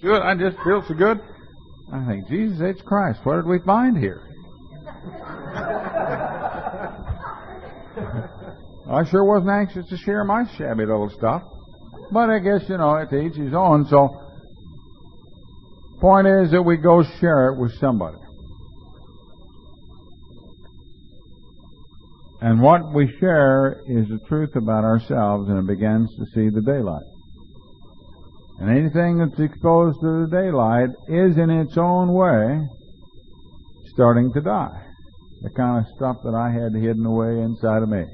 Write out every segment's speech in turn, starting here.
good. I just feel so good. I think, Jesus H. Christ, what did we find here? I sure wasn't anxious to share my shabby little stuff. But I guess, to each his own. So, point is that we go share it with somebody. And what we share is the truth about ourselves, and it begins to see the daylight. And anything that's exposed to the daylight is in its own way starting to die. The kind of stuff that I had hidden away inside of me.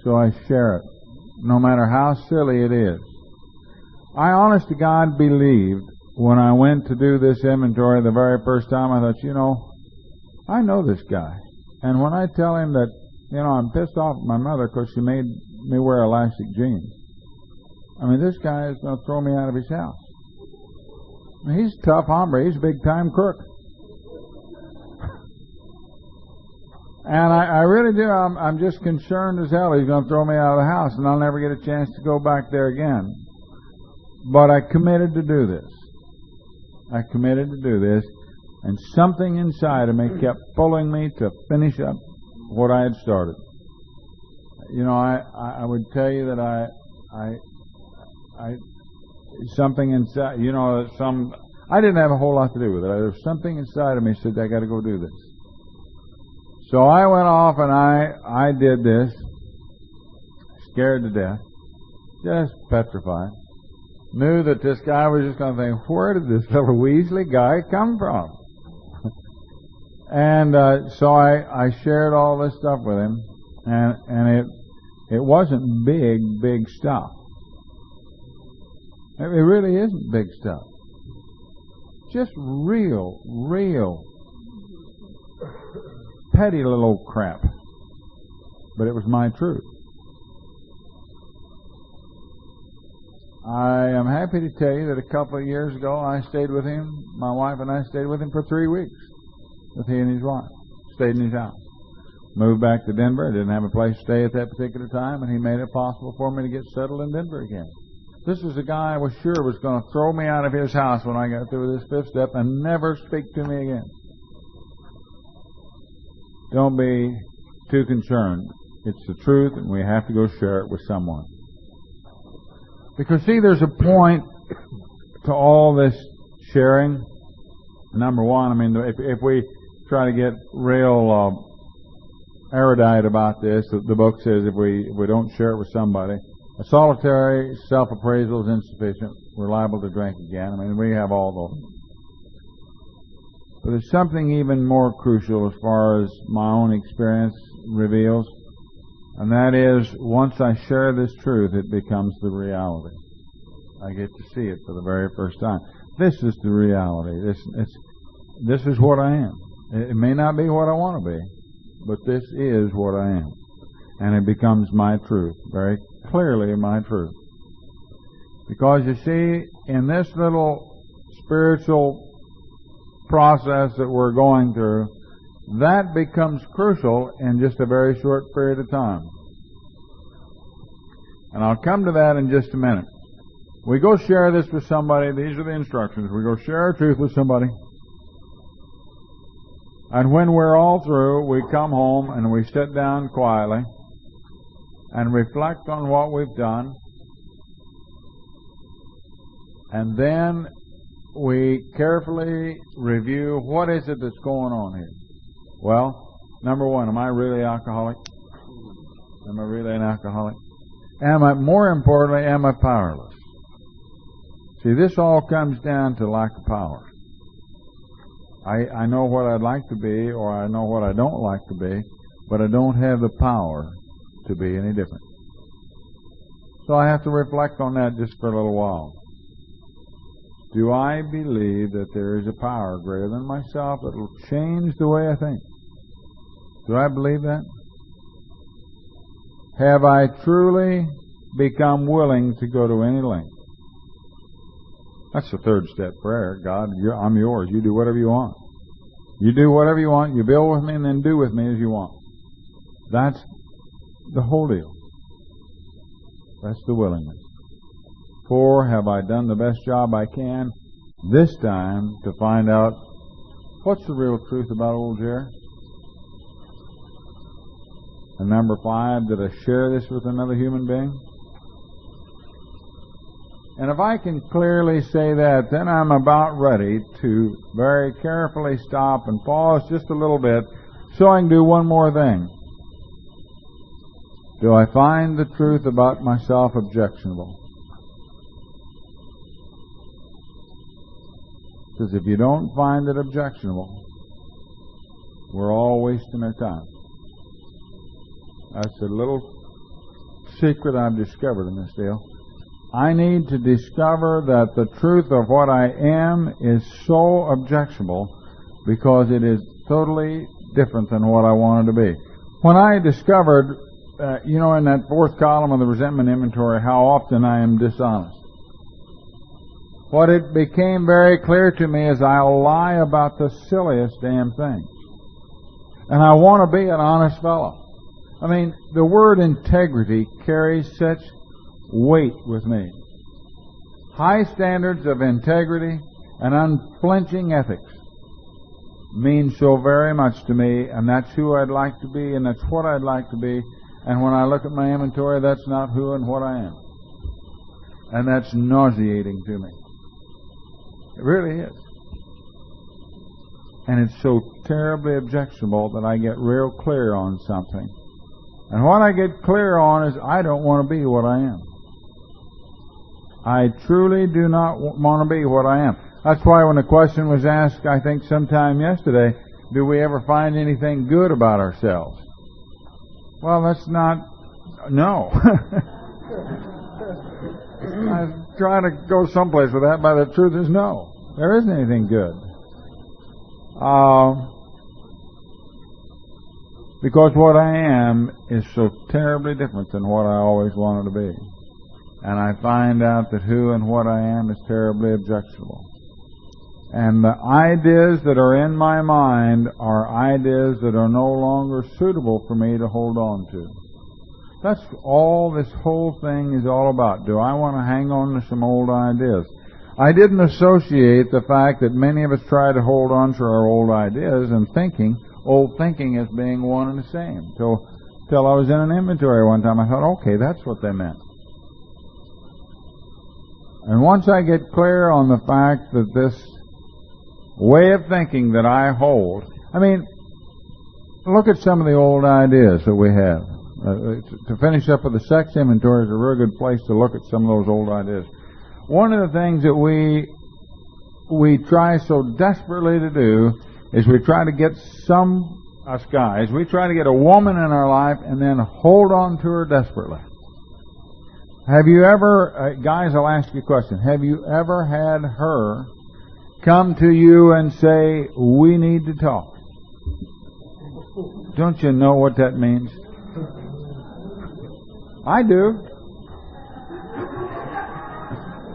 So I share it, no matter how silly it is. I honest to God believed when I went to do this inventory the very first time, I thought, I know this guy. And when I tell him that, I'm pissed off at my mother because she made me wear elastic jeans. I mean, this guy is going to throw me out of his house. I mean, he's a tough hombre. He's a big-time crook. And I really do. I'm just concerned as hell he's going to throw me out of the house, and I'll never get a chance to go back there again. But I committed to do this. And something inside of me kept pulling me to finish up what I had started. I would tell you that I something inside, I didn't have a whole lot to do with it. There was something inside of me that said, I got to go do this. So I went off and I did this, scared to death, just petrified. Knew that this guy was just going to think, where did this little Weasley guy come from? And so I shared all this stuff with him, and it wasn't big stuff. It really isn't big stuff. Just real petty little crap. But it was my truth. I am happy to tell you that a couple of years ago I stayed with him, my wife and I stayed with him for 3 weeks. With he and his wife. Stayed in his house. Moved back to Denver. I didn't have a place to stay at that particular time, and he made it possible for me to get settled in Denver again. This was a guy I was sure was going to throw me out of his house when I got through this fifth step and never speak to me again. Don't be too concerned. It's the truth, and we have to go share it with someone. Because, see, there's a point to all this sharing. Number one, if we try to get real erudite about this, the book says if we don't share it with somebody, a solitary self-appraisal is insufficient. We're liable to drink again. We have all those. But there's something even more crucial as far as my own experience reveals, and that is, once I share this truth, it becomes the reality. I get to see it for the very first time. This is the reality. This is what I am. It may not be what I want to be, but this is what I am. And it becomes my truth, very clearly my truth. Because you see, in this little spiritual process that we're going through, that becomes crucial in just a very short period of time. And I'll come to that in just a minute. We go share this with somebody. These are the instructions. We go share our truth with somebody. And when we're all through, we come home and we sit down quietly and reflect on what we've done. And then we carefully review what is it that's going on here. Well, number one, am I really alcoholic? Am I really an alcoholic? More importantly, am I powerless? See, this all comes down to lack of power. I know what I'd like to be, or I know what I don't like to be, but I don't have the power to be any different. So I have to reflect on that just for a little while. Do I believe that there is a power greater than myself that will change the way I think? Do I believe that? Have I truly become willing to go to any length? That's the third step prayer. God, I'm yours. You do whatever you want. You do whatever you want. You build with me and then do with me as you want. That's the whole deal. That's the willingness. before? Have I done the best job I can this time to find out what's the real truth about old Jerry? And number 5, did I share this with another human being? And if I can clearly say that, then I'm about ready to very carefully stop and pause just a little bit so I can do one more thing. Do I find the truth about myself objectionable? Because if you don't find it objectionable, we're all wasting our time. That's a little secret I've discovered in this deal. I need to discover that the truth of what I am is so objectionable because it is totally different than what I wanted to be. When I discovered, in that 4th column of the resentment inventory, how often I am dishonest, what it became very clear to me is I'll lie about the silliest damn things. And I want to be an honest fellow. I mean, the word integrity carries such weight with me. High standards of integrity and unflinching ethics mean so very much to me, and that's who I'd like to be, and that's what I'd like to be. And when I look at my inventory, that's not who and what I am. And that's nauseating to me. It really is. And it's so terribly objectionable that I get real clear on something. And what I get clear on is I don't want to be what I am. I truly do not want to be what I am. That's why when the question was asked, I think sometime yesterday, do we ever find anything good about ourselves? Well, that's not, no. I was trying to go someplace with that, but the truth is no. There isn't anything good. Because what I am is so terribly different than what I always wanted to be. And I find out that who and what I am is terribly objectionable. And the ideas that are in my mind are ideas that are no longer suitable for me to hold on to. That's all this whole thing is all about. Do I want to hang on to some old ideas? I didn't associate the fact that many of us try to hold on to our old ideas and old thinking as being one and the same. Till I was in an inventory one time, I thought, okay, that's what they meant. And once I get clear on the fact that this way of thinking that I hold, I mean, look at some of the old ideas that we have. To finish up with the sex inventory is a real good place to look at some of those old ideas. One of the things that we try so desperately to do is we try to get us guys, we try to get a woman in our life and then hold on to her desperately. Have you ever, guys, I'll ask you a question. Have you ever had her come to you and say, we need to talk? Don't you know what that means? I do.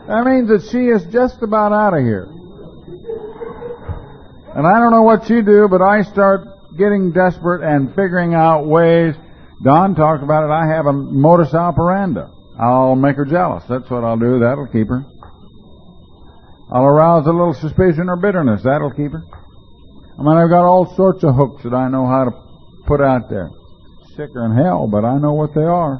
That means that she is just about out of here. And I don't know what you do, but I start getting desperate and figuring out ways. Don talked about it. I have a modus operandi. I'll make her jealous. That's what I'll do. That'll keep her. I'll arouse a little suspicion or bitterness. That'll keep her. I mean, I've got all sorts of hooks that I know how to put out there. Sicker than hell, but I know what they are.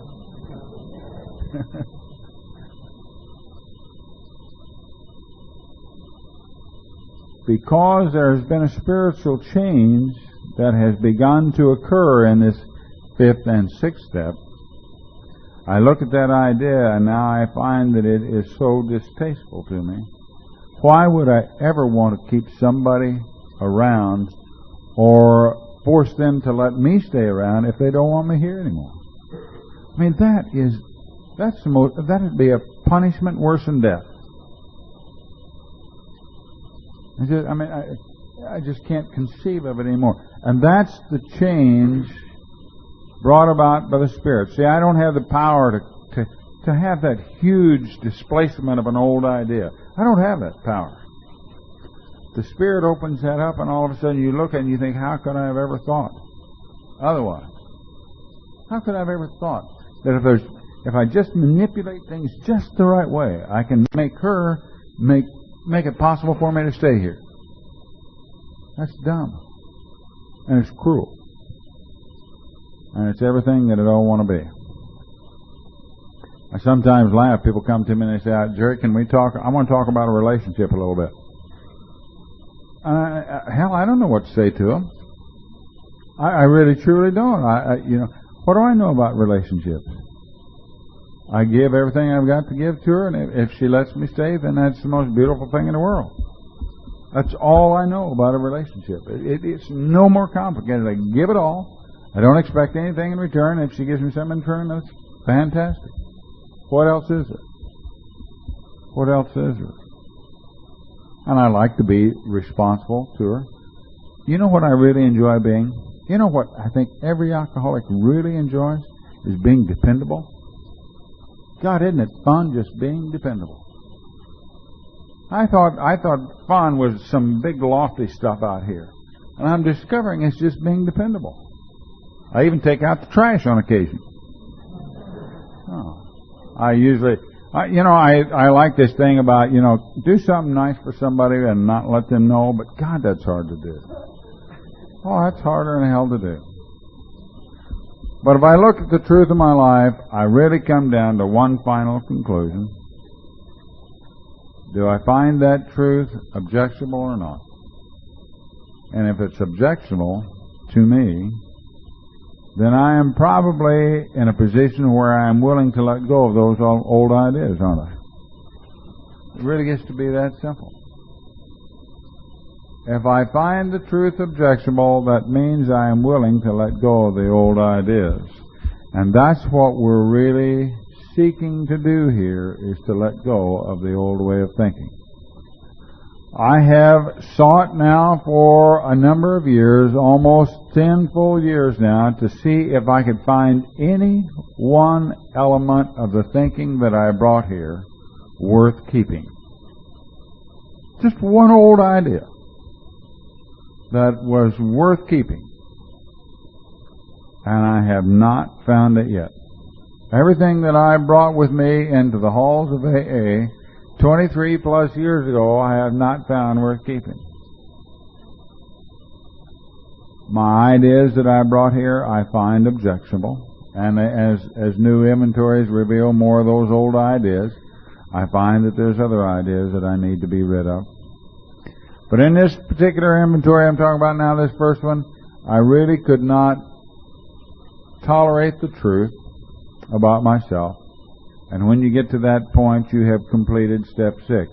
Because there has been a spiritual change that has begun to occur in this 5th and 6th step, I look at that idea and now I find that it is so distasteful to me. Why would I ever want to keep somebody around or force them to let me stay around if they don't want me here anymore? I mean, that'd be a punishment worse than death. I just can't conceive of it anymore. And that's the change brought about by the Spirit. See, I don't have the power to have that huge displacement of an old idea. I don't have that power. The Spirit opens that up, and all of a sudden you look at it and you think, how could I have ever thought otherwise? How could I have ever thought that if I just manipulate things just the right way, I can make it possible for me to stay here. That's dumb. And it's cruel. And it's everything that I don't want to be. I sometimes laugh. People come to me and they say, Jerry, can we talk? I want to talk about a relationship a little bit. Hell, I don't know what to say to them. I really, truly don't. What do I know about relationships? I give everything I've got to give to her, and if she lets me stay, then that's the most beautiful thing in the world. That's all I know about a relationship. It's no more complicated. I give it all. I don't expect anything in return. If she gives me something in return, that's fantastic. What else is there? What else is there? And I like to be responsible to her. You know what I really enjoy being? You know what I think every alcoholic really enjoys? Is being dependable. God, isn't it fun just being dependable? I thought fun was some big lofty stuff out here. And I'm discovering it's just being dependable. I even take out the trash on occasion. I like this thing about, do something nice for somebody and not let them know, but God, that's hard to do. Oh, that's harder than hell to do. But if I look at the truth of my life, I really come down to one final conclusion. Do I find that truth objectionable or not? And if it's objectionable to me, then I am probably in a position where I am willing to let go of those old ideas, aren't I? It really gets to be that simple. If I find the truth objectionable, that means I am willing to let go of the old ideas. And that's what we're really seeking to do here, is to let go of the old way of thinking. I have sought now for a number of years, almost 10 full years now, to see if I could find any one element of the thinking that I brought here worth keeping. Just one old idea that was worth keeping. And I have not found it yet. Everything that I brought with me into the halls of AA 23 plus years ago, I have not found worth keeping. My ideas that I brought here, I find objectionable. And as new inventories reveal more of those old ideas, I find that there's other ideas that I need to be rid of. But in this particular inventory I'm talking about now, this first one, I really could not tolerate the truth about myself. And when you get to that point, you have completed step 6.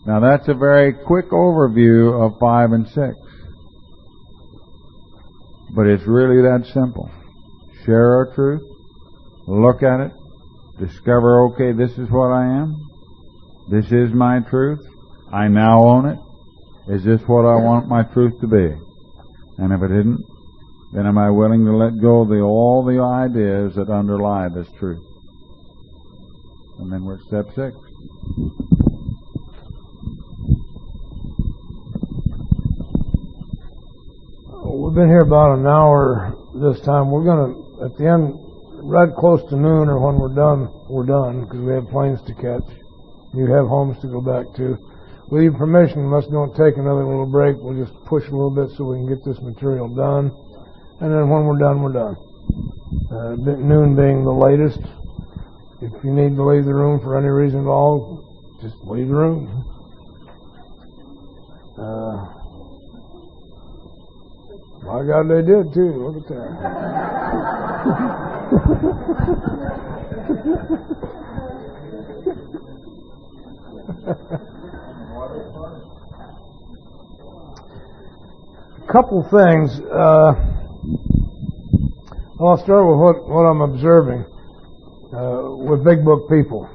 Now that's a very quick overview of 5 and 6. But it's really that simple. Share our truth, look at it, discover, okay, this is what I am. This is my truth. I now own it. Is this what I want my truth to be? And if it isn't, then am I willing to let go of all the ideas that underlie this truth? And then we're at step 6. We've been here about an hour this time. We're going to, at the end, right close to noon or when we're done, because we have planes to catch. You have homes to go back to. With your permission, unless we don't take another little break, we'll just push a little bit so we can get this material done. And then when we're done, we're done. Noon being the latest. If you need to leave the room for any reason at all, just leave the room. My God, they did too. Look at that. A couple things. I'll start with what I'm observing with Big Book people.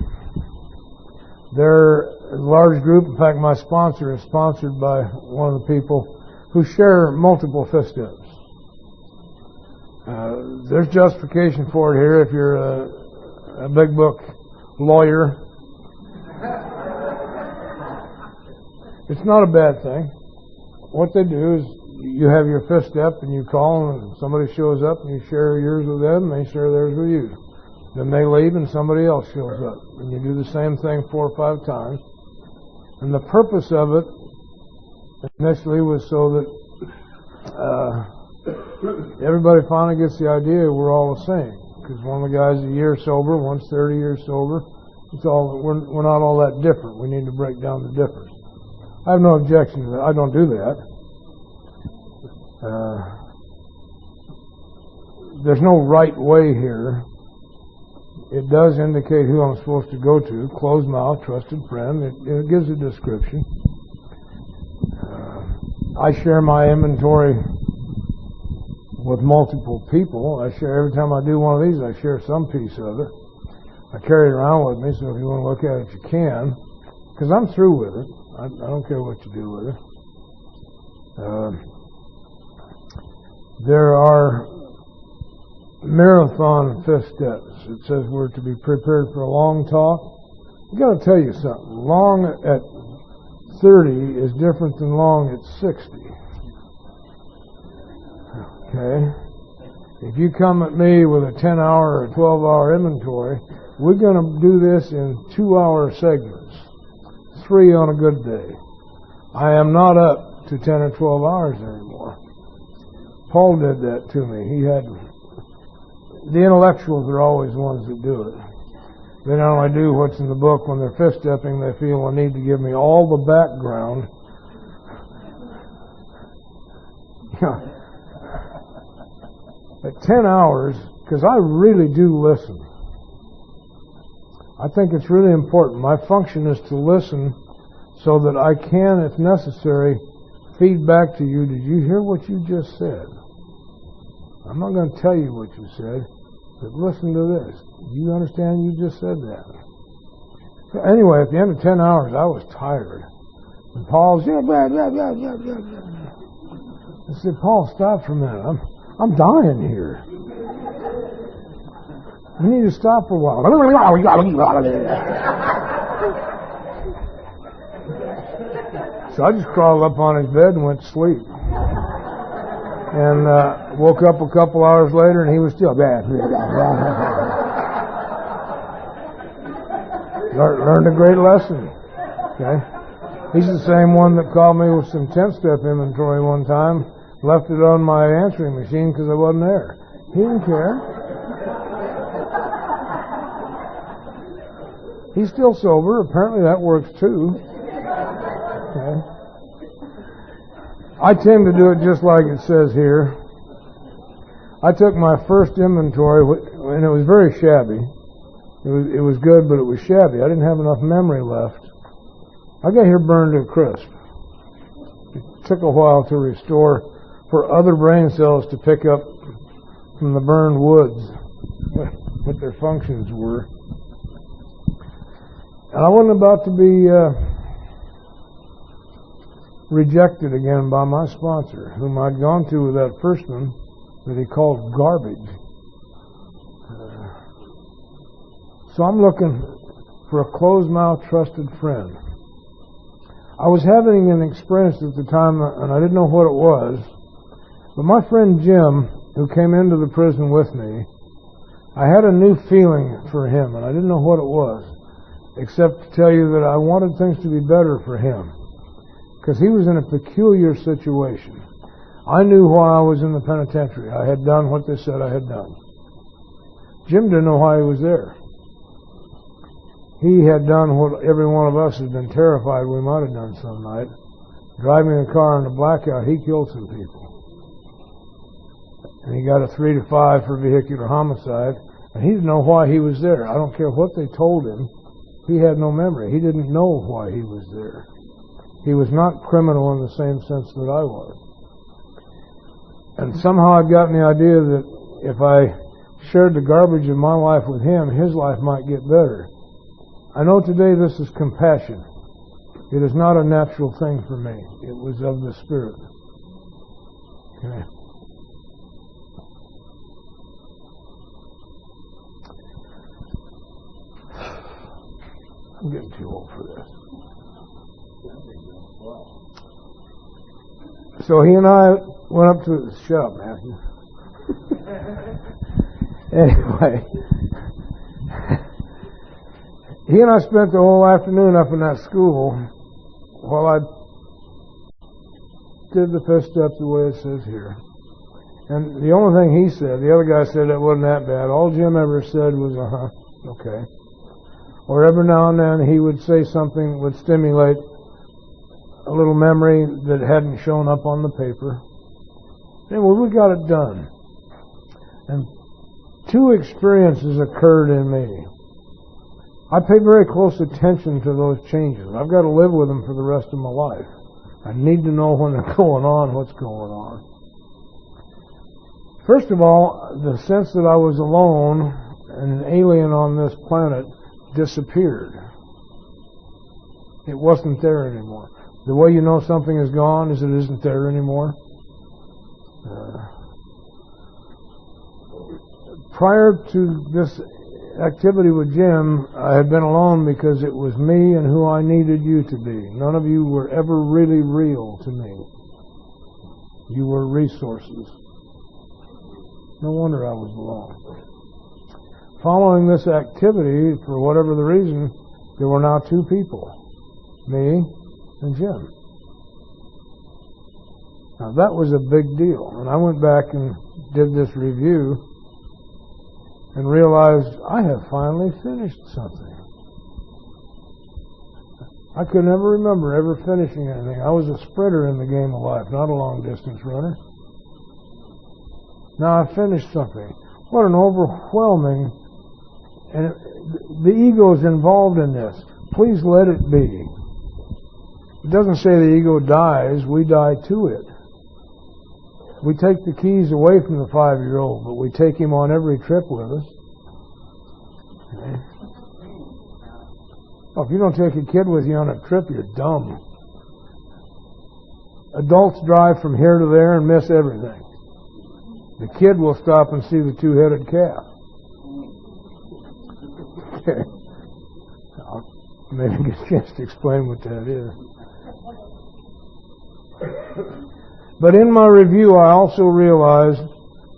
They're a large group. In fact, my sponsor is sponsored by one of the people who share multiple fifth steps. There's justification for it here if you're a Big Book lawyer. It's not a bad thing. What they do is you have your fifth step and you call and somebody shows up and you share yours with them and they share theirs with you. Then they leave and somebody else shows up. And you do the same thing 4 or 5 times. And the purpose of it initially was so that everybody finally gets the idea we're all the same. Because one of the guys is a year sober, one's 30 years sober. We're not all that different. We need to break down the difference. I have no objection to that. I don't do that. There's no right way here. It does indicate who I'm supposed to go to. Closed mouth, trusted friend. It gives a description. I share my inventory with multiple people. Every time I do one of these, I share some piece of it. I carry it around with me, so if you want to look at it, you can. Because I'm through with it. I don't care what you do with it. There are marathon 5th steps. It says we're to be prepared for a long talk. I've got to tell you something. Long at 30 is different than long at 60. Okay? If you come at me with a 10-hour or 12-hour inventory, we're going to do this in 2-hour segments. 3 on a good day. I am not up to 10 or 12 hours anymore. Paul did that to me. The intellectuals are always the ones that do it. They not only do what's in the book, when they're 5th stepping, they feel the need to give me all the background. At 10 hours, because I really do listen. I think it's really important. My function is to listen so that I can, if necessary, feed back to you. Did you hear what you just said? I'm not going to tell you what you said, but listen to this. Do you understand you just said that? Anyway, at the end of 10 hours, I was tired. And Paul's, I said, Paul, stop for a minute. I'm dying here. You need to stop for a while. So I just crawled up on his bed and went to sleep. And woke up a couple hours later and he was still bad. Learned a great lesson. Okay? He's the same one that called me with some 10-step inventory one time, left it on my answering machine because I wasn't there. He didn't care. He's still sober. Apparently that works too. Okay. I tend to do it just like it says here. I took my first inventory, and it was very shabby. It was good, but it was shabby. I didn't have enough memory left. I got here burned to a crisp. It took a while to restore for other brain cells to pick up from the burned woods what their functions were. And I wasn't about to be rejected again by my sponsor, whom I'd gone to with that first one that he called garbage. So I'm looking for a closed-mouth, trusted friend. I was having an experience at the time, and I didn't know what it was, but my friend Jim, who came into the prison with me, I had a new feeling for him, and I didn't know what it was, except to tell you that I wanted things to be better for him, because he was in a peculiar situation. I knew why I was in the penitentiary. I had done what they said I had done. Jim didn't know why he was there. He had done what every one of us had been terrified we might have done some night. Driving a car in a blackout, he killed some people. And he got a 3 to 5 for vehicular homicide, and he didn't know why he was there. I don't care what they told him. He had no memory. He didn't know why he was there. He was not criminal in the same sense that I was. And somehow I'd gotten the idea that if I shared the garbage of my life with him, his life might get better. I know today this is compassion. It is not a natural thing for me. It was of the Spirit. Okay. I'm getting too old for this. So he and I went up to... Shut up, Matthew. Anyway, he and I spent the whole afternoon up in that school while I did the 5th step the way it says here. And the only thing he said, the other guy said it wasn't that bad. All Jim ever said was, okay. Or every now and then he would say something that would stimulate a little memory that hadn't shown up on the paper. Anyway, we got it done. And 2 experiences occurred in me. I pay very close attention to those changes. I've got to live with them for the rest of my life. I need to know when they're going on, what's going on. First of all, the sense that I was alone and an alien on this planet disappeared. It wasn't there anymore. The way you know something is gone is it isn't there anymore. Prior to this activity with Jim, I had been alone because it was me and who I needed you to be. None of you were ever really real to me. You were resources. No wonder I was alone. Following this activity, for whatever the reason, there were now 2 people, me and Jim. Now that was a big deal, and I went back and did this review and realized I have finally finished something. I could never remember ever finishing anything. I was a sprinter in the game of life, not a long-distance runner. Now I finished something. What an overwhelming, and the ego is involved in this. Please let it be. It doesn't say the ego dies, we die to it. We take the keys away from the 5-year-old, but we take him on every trip with us. Okay. Oh, if you don't take a kid with you on a trip, you're dumb. Adults drive from here to there and miss everything. The kid will stop and see the 2-headed calf. Okay. I'll maybe get a chance to explain what that is. But in my review, I also realized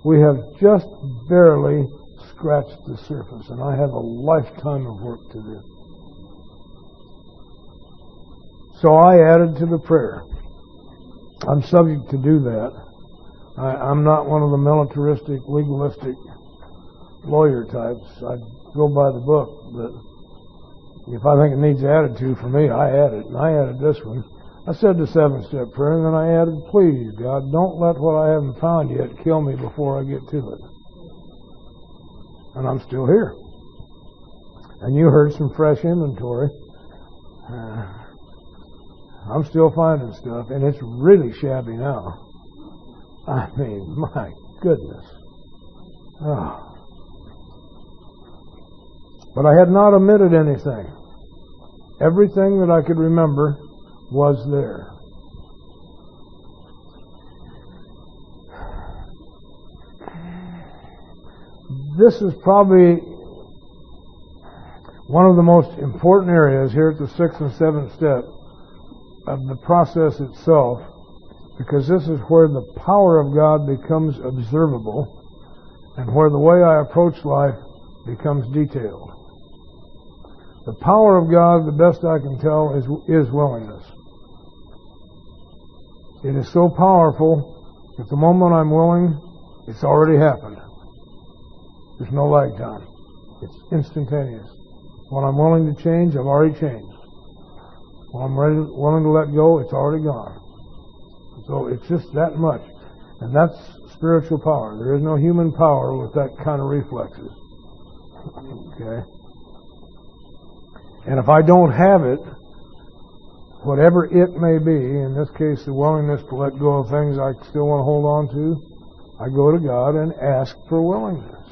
we have just barely scratched the surface, and I have a lifetime of work to do. So I added to the prayer. I'm subject to do that. I'm not one of the militaristic, legalistic lawyer types. I go by the book, but if I think it needs added to, for me, I add it. And I added this one. I said the 7-step prayer, and then I added, please, God, don't let what I haven't found yet kill me before I get to it. And I'm still here. And you heard some fresh inventory. I'm still finding stuff, and it's really shabby now. I mean, my goodness. Oh. But I had not omitted anything. Everything that I could remember was there. This is probably one of the most important areas here at the 6th and 7th step of the process itself, because this is where the power of God becomes observable and where the way I approach life becomes detailed. The power of God, the best I can tell, is willingness. It is so powerful that the moment I'm willing, it's already happened. There's no lag time. It's instantaneous. When I'm willing to change, I've already changed. When I'm willing to let go, it's already gone. So it's just that much. And that's spiritual power. There is no human power with that kind of reflexes. Okay? And if I don't have it, whatever it may be, in this case the willingness to let go of things I still want to hold on to, I go to God and ask for willingness.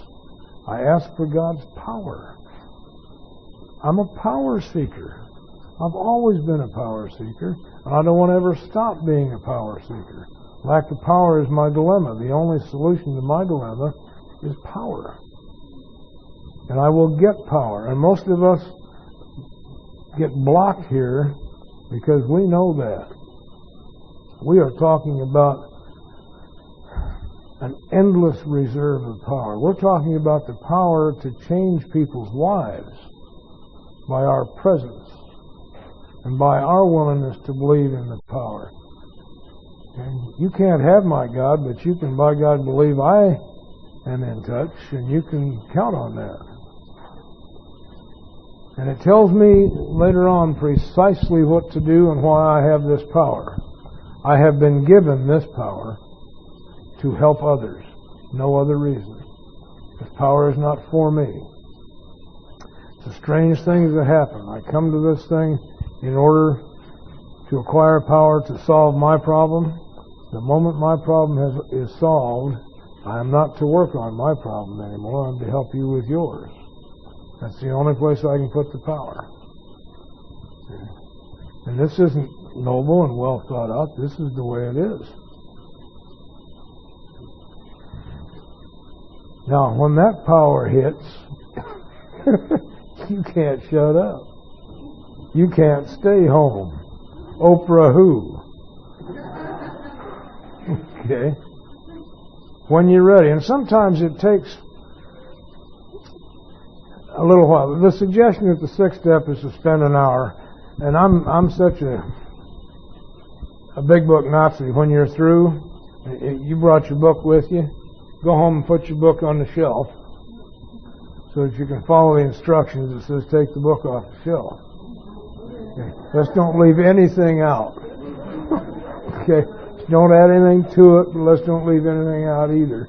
I ask for God's power. I'm a power seeker. I've always been a power seeker, and I don't want to ever stop being a power seeker. Lack of power is my dilemma. The only solution to my dilemma is power. And I will get power. And most of us get blocked here because we know that. We are talking about an endless reserve of power. We're talking about the power to change people's lives. by our presence and by our willingness to believe in the power. And you can't have my God, but you can, by God, believe I am in touch, and you can count on that. And it tells me later on precisely what to do and why I have this power. I have been given this power to help others. No other reason. This power is not for me. It's a strange thing that happen. I come to this thing in order to acquire power to solve my problem. The moment my problem is solved, I am not to work on my problem anymore. I'm to help you with yours. That's the only place I can put the power. And this isn't noble and well thought out. This is the way it is. Now, when that power hits, you can't shut up. You can't stay home. Oprah who? Okay. When you're ready. And sometimes it takes a little while. The suggestion at the sixth step is to spend an hour. And I'm such a big book Nazi. When you're through, you brought your book with you. Go home and put your book on the shelf so that you can follow the instructions. It says take the book off the shelf. Okay. Let's don't leave anything out. Okay. Don't add anything to it, but let's don't leave anything out either.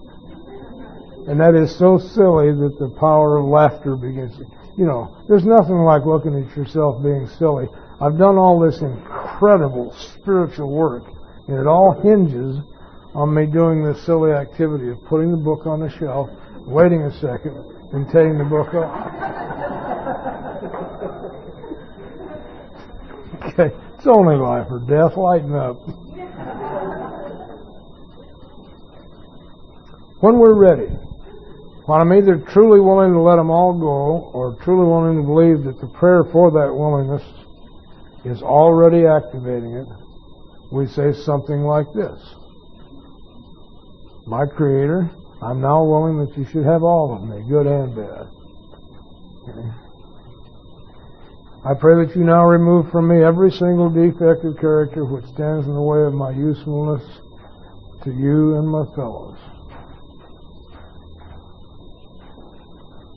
And that is so silly that the power of laughter begins. You know, there's nothing like looking at yourself being silly. I've done all this incredible spiritual work, and it all hinges on me doing this silly activity of putting the book on the shelf, waiting a second, and taking the book off. Okay, it's only life or death. Lighten up. When we're ready, when I'm either truly willing to let them all go or truly willing to believe that the prayer for that willingness is already activating it, we say something like this. My Creator, I'm now willing that you should have all of me, good and bad. Okay. I pray that you now remove from me every single defect of character which stands in the way of my usefulness to you and my fellows.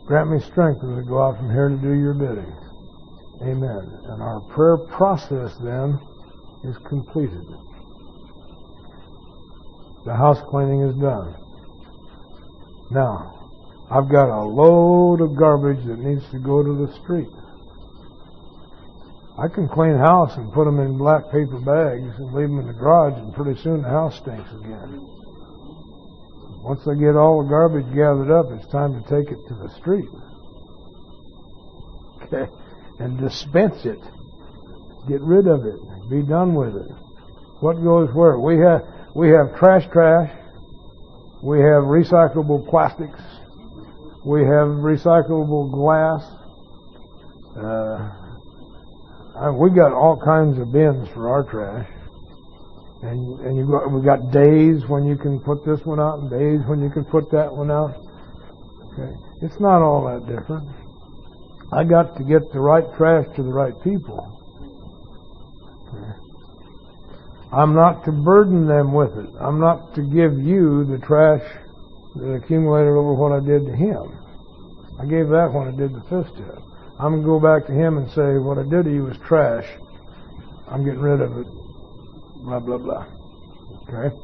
Grant me strength as I go out from here to do your bidding. Amen. And our prayer process then is completed. The house cleaning is done. Now, I've got a load of garbage that needs to go to the street. I can clean house and put them in black paper bags and leave them in the garage, and pretty soon the house stinks again. Once I get all the garbage gathered up, it's time to take it to the street. Okay? And dispense it. Get rid of it. Be done with it. What goes where? We have trash. We have recyclable plastics. We have recyclable glass. We got all kinds of bins for our trash. And we got days when you can put this one out and days when you can put that one out. Okay. It's not all that different. I got to get the right trash to the right people. Okay. I'm not to burden them with it. I'm not to give you the trash that accumulated over what I did to him. I gave that when I did the fifth step. I'm going to go back to him and say, what I did to you was trash. I'm getting rid of it. Blah, blah, blah. Okay?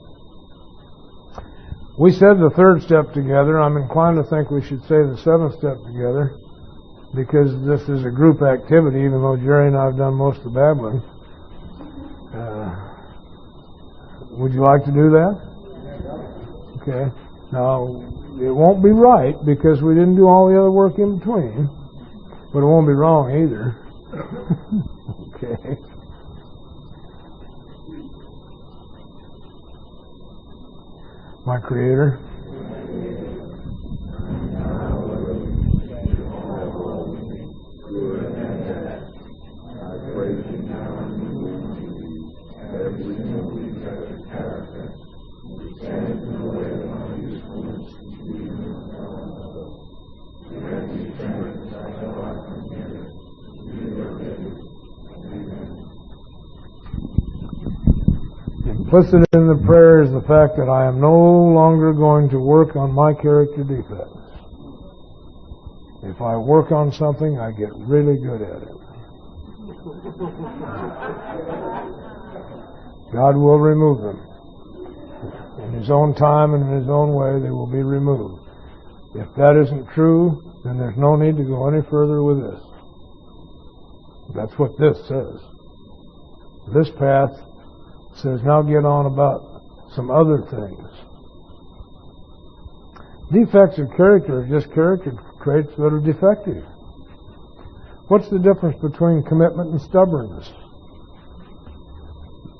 We said the third step together. I'm inclined to think we should say the seventh step together because this is a group activity, even though Jerry and I have done most of the babbling. Would you like to do that? Okay. Now, it won't be right because we didn't do all the other work in between, but it won't be wrong either. Okay. My Creator, Implicit in the prayer is the fact that I am no longer going to work on my character defects. If I work on something, I get really good at it. God will remove them. In His own time and in His own way, they will be removed. If that isn't true, then there's no need to go any further with this. That's what this says. This path says, now get on about some other things. Defects of character are just character traits that are defective. What's the difference between commitment and stubbornness?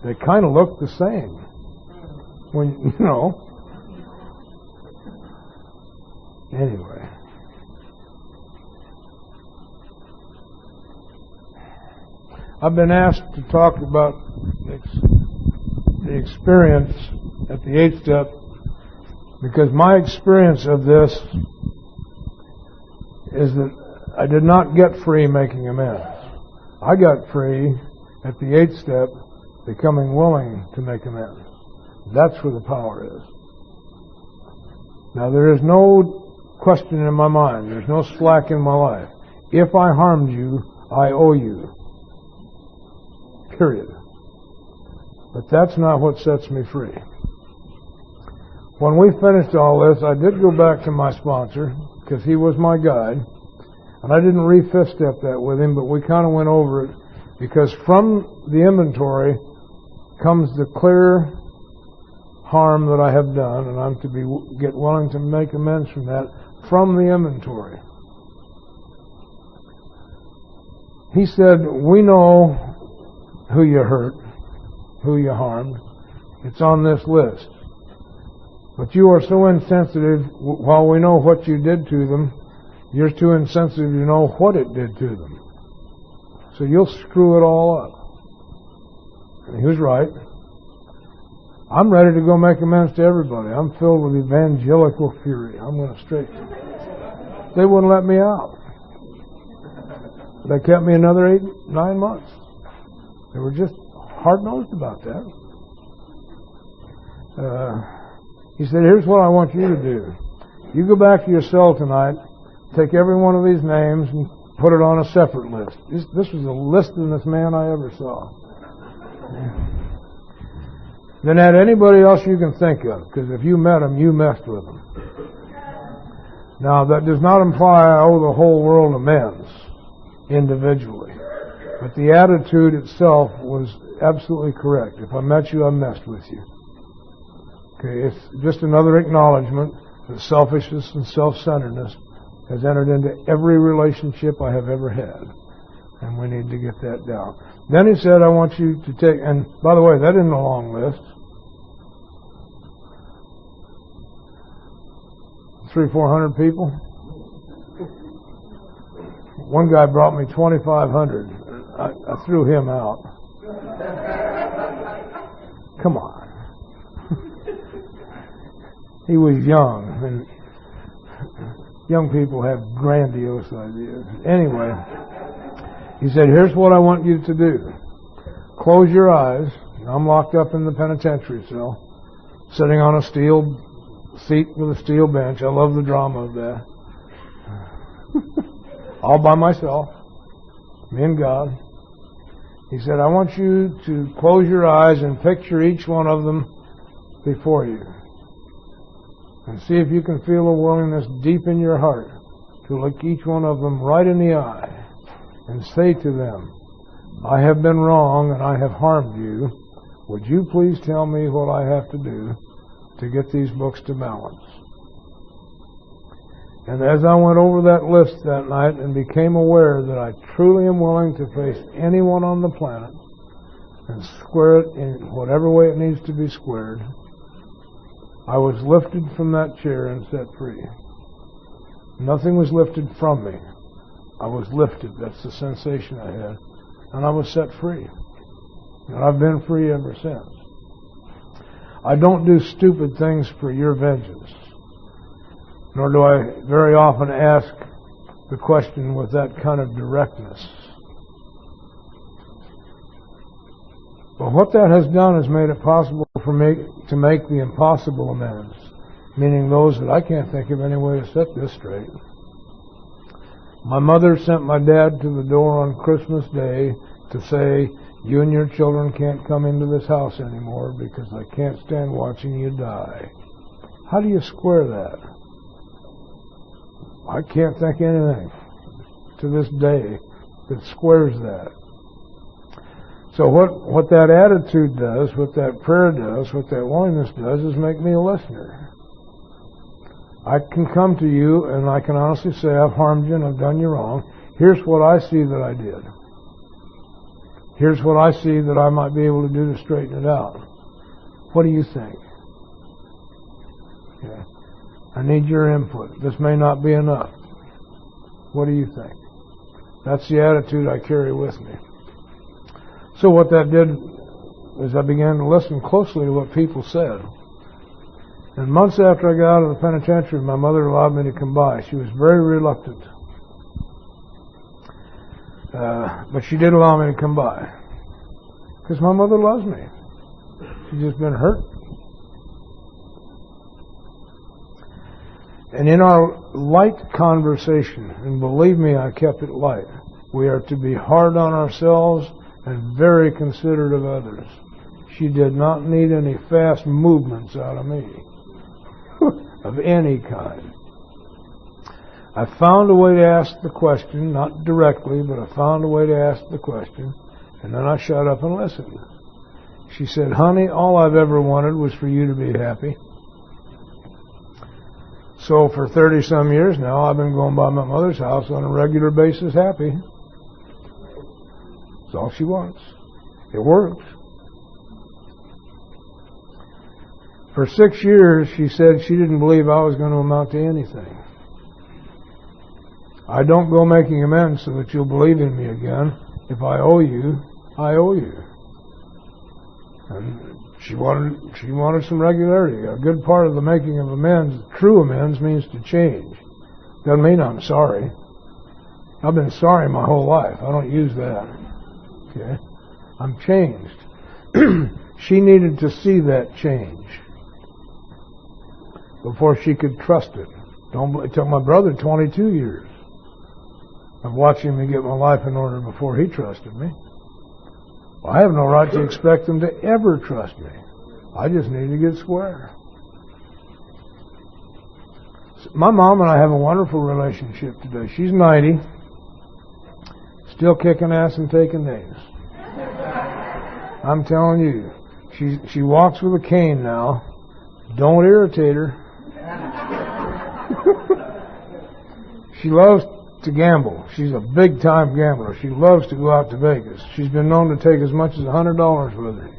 They kind of look the same. When, Anyway. I've been asked to talk about the experience at the 8th step because my experience of this is that I did not get free making amends. I got free at the 8th step becoming willing to make amends. That's where the power is. Now there is no question in my mind. There's no slack in my life. If I harmed you, I owe you. Period. But that's not what sets me free. When we finished all this, I did go back to my sponsor, because he was my guide, and I didn't re-fifth step that with him, but we kind of went over it, because from the inventory comes the clear harm that I have done, and I'm to get willing to make amends from that, from the inventory. He said, we know who you hurt, who you harmed. It's on this list. But you are so insensitive, while we know what you did to them, you're too insensitive to know what it did to them. So you'll screw it all up. And he was right. I'm ready to go make amends to everybody. I'm filled with evangelical fury. I'm going to straighten them. They wouldn't let me out. They kept me another 8-9 months. They were just hard-nosed about that. He said, here's what I want you to do. You go back to your cell tonight, take every one of these names and put it on a separate list. This was the listingest man I ever saw. Then add anybody else you can think of, because if you met them, you messed with them. Now, that does not imply I owe the whole world amends individually. But the attitude itself was absolutely correct. If I met you, I messed with you. Okay, it's just another acknowledgement that selfishness and self-centeredness has entered into every relationship I have ever had. And we need to get that down. Then he said, I want you to take, and by the way, that isn't a long list. 300-400 people. One guy brought me 2,500. I threw him out. Come on. He was young, and young people have grandiose ideas. Anyway, he said, here's what I want you to do. Close your eyes. I'm locked up in the penitentiary cell, sitting on a steel seat with a steel bench. I love the drama of that. All by myself, me and God. He said, I want you to close your eyes and picture each one of them before you. And see if you can feel a willingness deep in your heart to look each one of them right in the eye and say to them, I have been wrong and I have harmed you. Would you please tell me what I have to do to get these books to balance? And as I went over that list that night and became aware that I truly am willing to face anyone on the planet and square it in whatever way it needs to be squared, I was lifted from that chair and set free. Nothing was lifted from me. I was lifted. That's the sensation I had. And I was set free. And I've been free ever since. I don't do stupid things for your vengeance. Nor do I very often ask the question with that kind of directness. But what that has done is made it possible for me to make the impossible amends, meaning those that I can't think of any way to set this straight. My mother sent my dad to the door on Christmas Day to say, "You and your children can't come into this house anymore because I can't stand watching you die." How do you square that? I can't think of anything to this day that squares that. So what that attitude does, what that prayer does, what that willingness does is make me a listener. I can come to you and I can honestly say, "I've harmed you and I've done you wrong. Here's what I see that I did. Here's what I see that I might be able to do to straighten it out. What do you think? Okay. I need your input. This may not be enough. What do you think?" That's the attitude I carry with me. So what that did is I began to listen closely to what people said. And months after I got out of the penitentiary, my mother allowed me to come by. She was very reluctant. But she did allow me to come by. Because my mother loves me. She's just been hurt. And in our light conversation, and believe me, I kept it light, we are to be hard on ourselves and very considerate of others. She did not need any fast movements out of me, of any kind. I found a way to ask the question, not directly, but I found a way to ask the question, and then I shut up and listened. She said, "Honey, all I've ever wanted was for you to be happy." So for 30-some years now, I've been going by my mother's house on a regular basis happy. That's all she wants. It works. For 6 years, she said she didn't believe I was going to amount to anything. "I don't go making amends so that you'll believe in me again. If I owe you, I owe you." And she wanted some regularity. A good part of the making of amends, true amends, means to change. Doesn't mean I'm sorry. I've been sorry my whole life. I don't use that. Okay? I'm changed. She needed to see that change before she could trust it. It took my brother 22 years of watching me get my life in order before he trusted me. Well, I have no right to expect him to ever trust me. I just need to get square. My mom and I have a wonderful relationship today. She's 90, still kicking ass and taking names. I'm telling you, she walks with a cane now. Don't irritate her. She loves to gamble. She's a big-time gambler. She loves to go out to Vegas. She's been known to take as much as $100 with her.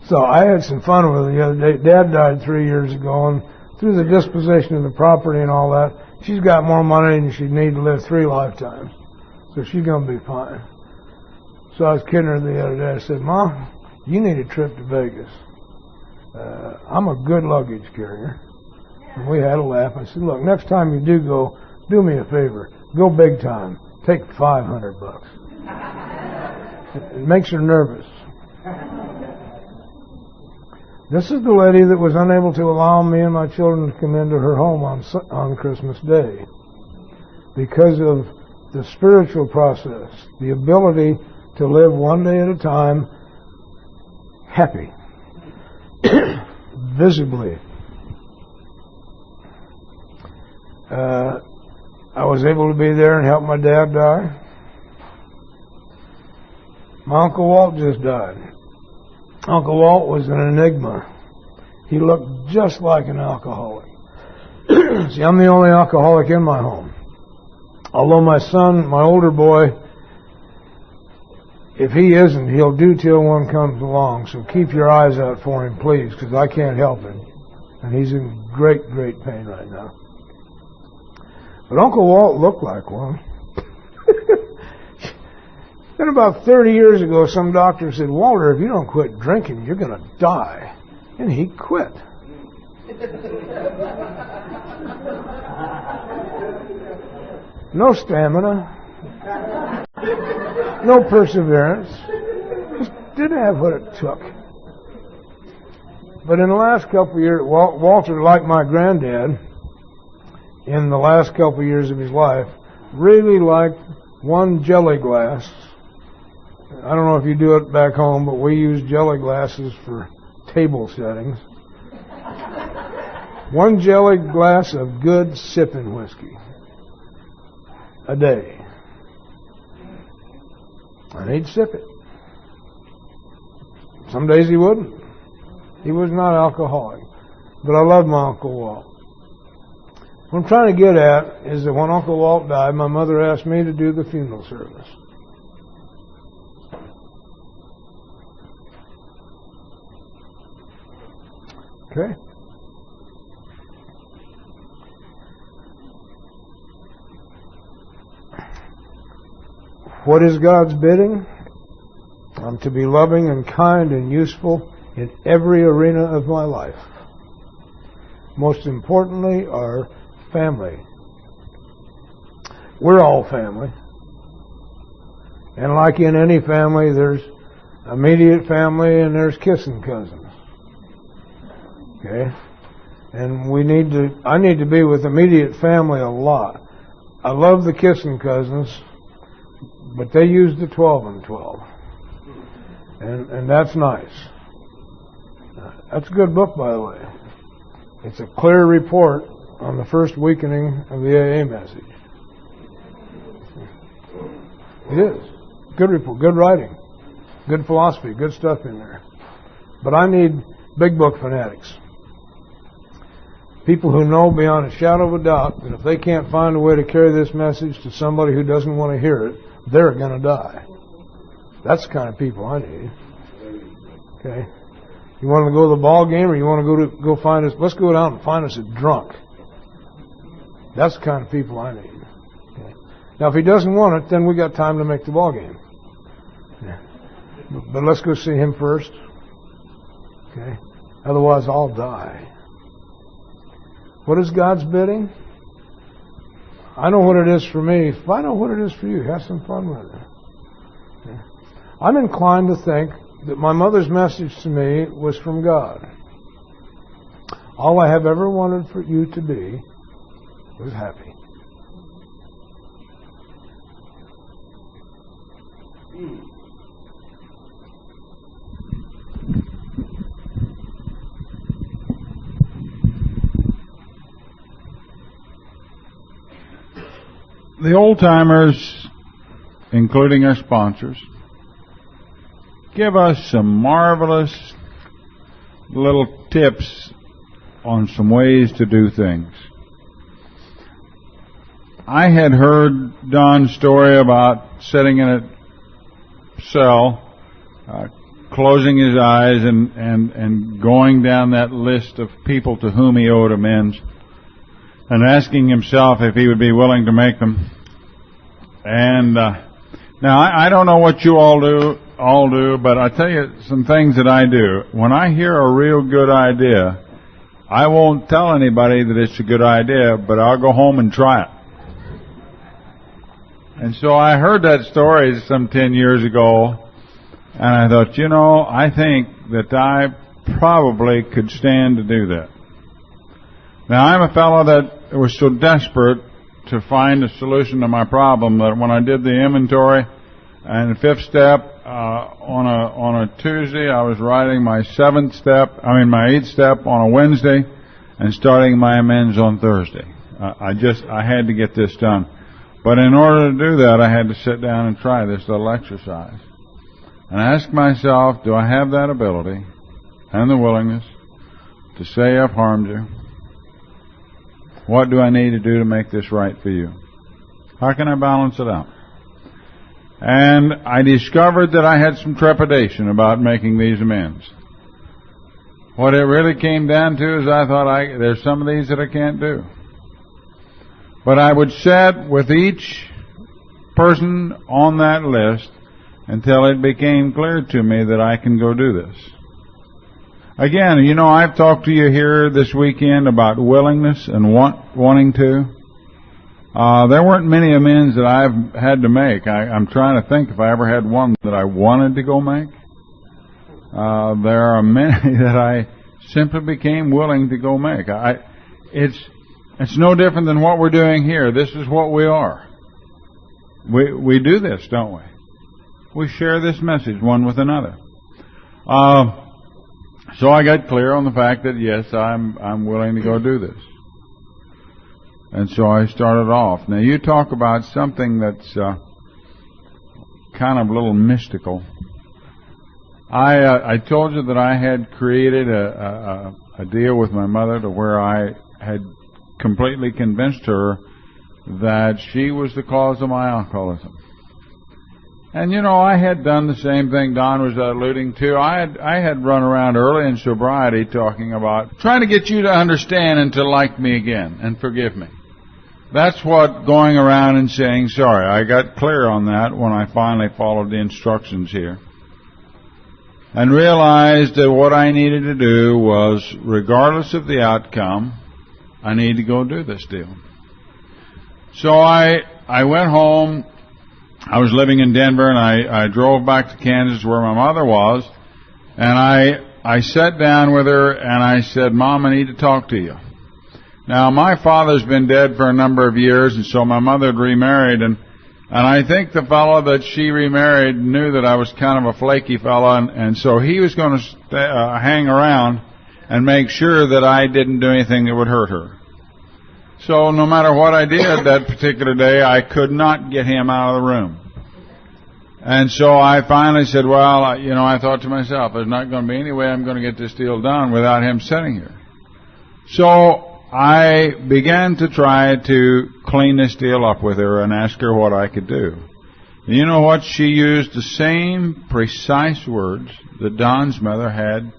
So I had some fun with her the other day. Dad died 3 years ago, and through the disposition of the property and all that, she's got more money than she'd need to live 3 lifetimes. So she's going to be fine. So I was kidding her the other day. I said, "Mom, you need a trip to Vegas. I'm a good luggage carrier." And we had a laugh. I said, "Look, next time you do go, do me a favor. Go big time. Take $500. It makes her nervous. This is the lady that was unable to allow me and my children to come into her home on Christmas Day because of the spiritual process, the ability to live one day at a time happy, visibly. I was able to be there and help my dad die. My Uncle Walt just died. Uncle Walt was an enigma. He looked just like an alcoholic. See, I'm the only alcoholic in my home. Although my son, my older boy, if he isn't, he'll do till one comes along. So keep your eyes out for him, please, because I can't help him. And he's in great, great pain right now. But Uncle Walt looked like one. Then about 30 years ago, some doctor said, "Walter, if you don't quit drinking, you're going to die." And he quit. no stamina, no perseverance. Just didn't have what it took. But in the last couple of years, Walter, like my granddad, in the last couple of years of his life, really liked one jelly glass. I don't know if you do it back home, but we use jelly glasses for table settings. One jelly glass of good sipping whiskey a day. And he'd sip it. Some days he wouldn't. He was not alcoholic. But I love my Uncle Walt. What I'm trying to get at is that when Uncle Walt died, my mother asked me to do the funeral service. Okay? What is God's bidding? I'm to be loving and kind and useful in every arena of my life. Most importantly, our family. We're all family. And like in any family, there's immediate family and there's kissing cousins. Okay? And I need to be with immediate family a lot. I love the kissing cousins, but they use the 12 and 12. And that's nice. That's a good book, by the way. It's a clear report on the first weakening of the AA message. It is. Good report, good writing, good philosophy, good stuff in there. But I need big book fanatics. People who know beyond a shadow of a doubt that if they can't find a way to carry this message to somebody who doesn't want to hear it, they're going to die. That's the kind of people I need. Okay? You want to go to the ball game, or you want to go find us? Let's go out and find us a drunk. That's the kind of people I need. Okay? Now, if he doesn't want it, then we got time to make the ball game. Yeah. But let's go see him first. Okay? Otherwise, I'll die. What is God's bidding? I know what it is for me. Find out what it is for you. Have some fun with it. Okay? I'm inclined to think that my mother's message to me was from God. All I have ever wanted for you to be was happy. The old-timers, including our sponsors, give us some marvelous little tips on some ways to do things. I had heard Don's story about sitting in a cell, closing his eyes and going down that list of people to whom he owed amends and asking himself if he would be willing to make them. And now I don't know what you all do, but I tell you some things that I do. When I hear a real good idea, I won't tell anybody that it's a good idea, but I'll go home and try it. And so I heard that story some 10 years ago, and I thought, I think that I probably could stand to do that. Now, I'm a fellow that was so desperate to find a solution to my problem that when I did the inventory and the fifth step on a Tuesday, I was writing my my eighth step on a Wednesday and starting my amends on Thursday. I had to get this done. But in order to do that, I had to sit down and try this little exercise and ask myself, do I have that ability and the willingness to say I've harmed you? What do I need to do to make this right for you? How can I balance it out? And I discovered that I had some trepidation about making these amends. What it really came down to is I thought there's some of these that I can't do. But I would sit with each person on that list until it became clear to me that I can go do this. Again, I've talked to you here this weekend about willingness and wanting to. There weren't many amends that I've had to make. I'm trying to think if I ever had one that I wanted to go make. There are many that I simply became willing to go make. It's no different than what we're doing here. This is what we are. We do this, don't we? We share this message one with another. So I got clear on the fact that yes, I'm willing to go do this. And so I started off. Now you talk about something that's kind of a little mystical. I told you that I had created a deal with my mother to where I had completely convinced her that she was the cause of my alcoholism. And you know, I had done the same thing Don was alluding to. I had run around early in sobriety talking about trying to get you to understand and to like me again and forgive me. That's what going around and saying sorry. I got clear on that when I finally followed the instructions here. And realized that what I needed to do was, regardless of the outcome, I need to go do this deal. So I went home. I was living in Denver, and I drove back to Kansas where my mother was, and I sat down with her, and I said, Mom, I need to talk to you. Now, my father's been dead for a number of years, and so my mother had remarried, and I think the fellow that she remarried knew that I was kind of a flaky fellow, and so he was going to hang around and make sure that I didn't do anything that would hurt her. So no matter what I did that particular day, I could not get him out of the room. And so I finally said, well, I thought to myself, there's not going to be any way I'm going to get this deal done without him sitting here. So I began to try to clean this deal up with her and ask her what I could do. And you know what? She used the same precise words that Don's mother had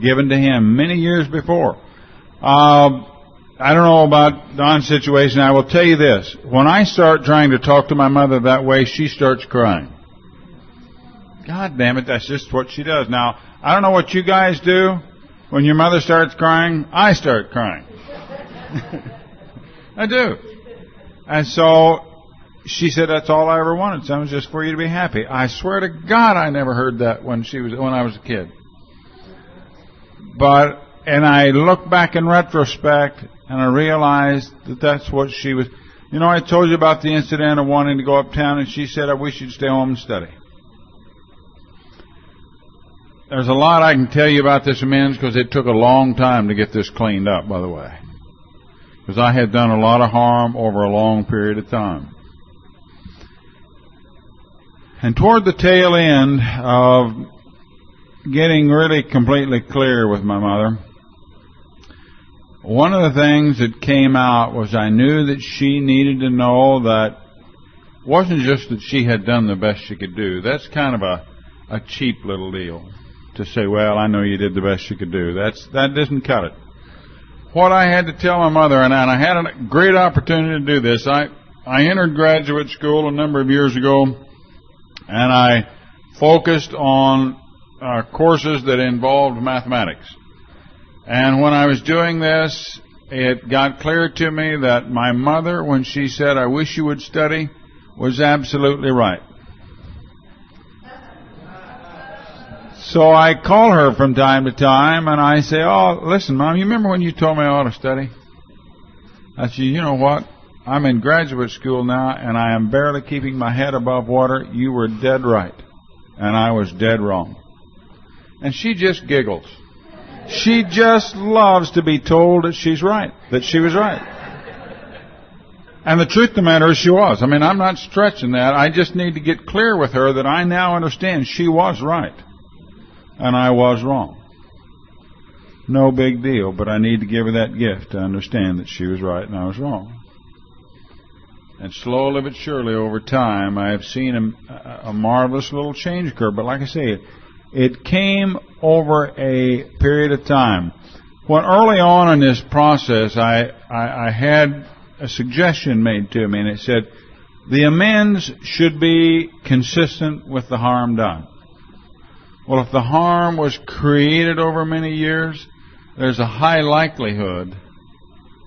given to him many years before. I don't know about Don's situation. I will tell you this. When I start trying to talk to my mother that way, she starts crying. God damn it, that's just what she does. Now, I don't know what you guys do. When your mother starts crying, I start crying. I do. And so she said, that's all I ever wanted, son, was just for you to be happy. I swear to God I never heard that when I was a kid. And I look back in retrospect, and I realized that that's what she was. You know, I told you about the incident of wanting to go uptown, and she said, I wish you'd stay home and study. There's a lot I can tell you about this amends because it took a long time to get this cleaned up, by the way. Because I had done a lot of harm over a long period of time. And toward the tail end of getting really completely clear with my mother, one of the things that came out was I knew that she needed to know that it wasn't just that she had done the best she could do. That's kind of a cheap little deal to say, well, I know you did the best you could do. That doesn't cut it. What I had to tell my mother, and I had a great opportunity to do this. I entered graduate school a number of years ago, and I focused on courses that involved mathematics. And when I was doing this, it got clear to me that my mother, when she said, I wish you would study, was absolutely right. So I call her from time to time, and I say, oh, listen, Mom, you remember when you told me I ought to study? I said, you know what? I'm in graduate school now, and I am barely keeping my head above water. You were dead right, and I was dead wrong. And she just giggles. She just loves to be told that she's right, that she was right. And the truth of the matter is she was. I mean, I'm not stretching that. I just need to get clear with her that I now understand she was right, and I was wrong. No big deal, but I need to give her that gift to understand that she was right and I was wrong. And slowly but surely over time, I have seen a marvelous little change occur. But like I say, it came over a period of time. When early on in this process, I had a suggestion made to me, and it said, the amends should be consistent with the harm done. Well, if the harm was created over many years, there's a high likelihood